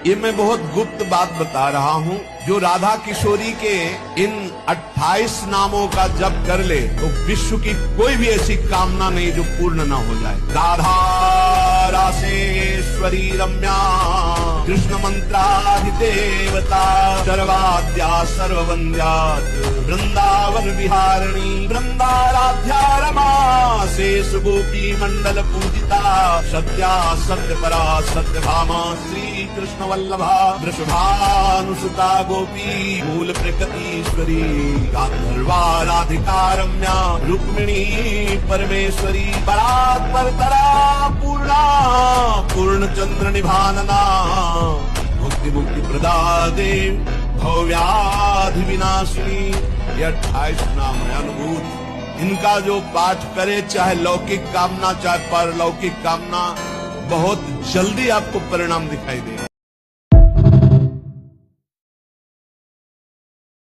ये मैं बहुत गुप्त बात बता रहा हूँ। जो राधा किशोरी के इन 28 नामों का जप कर ले तो विश्व की कोई भी ऐसी कामना नहीं जो पूर्ण ना हो जाए। राधा रासेश्वरी रम्या कृष्ण मंत्राधिदेवता सर्वाद्या सर्ववन्द्या वृंदावन विहारिणी वृंदाराध्या रमा शेष गोपी मंडल पूजिता सत्या सत्य परा सत्य भामा श्री कृष्ण वल्लभा वृषभानुसुता गोपी मूल प्रकृतीश्वरी गांधर्वा राधिका रम्या रुक्मिणी परमेश्वरी परात्परतरा पूर्णा पूर्ण चंद्र निभानना मुक्ति मुक्ति प्रदा देव भव्याधि विनाशिनी। ये 28 नाम है अनुभूत। इनका जो पाठ करे चाहे लौकिक कामना चाहे परलौकिक कामना बहुत जल्दी आपको परिणाम दिखाई देगा।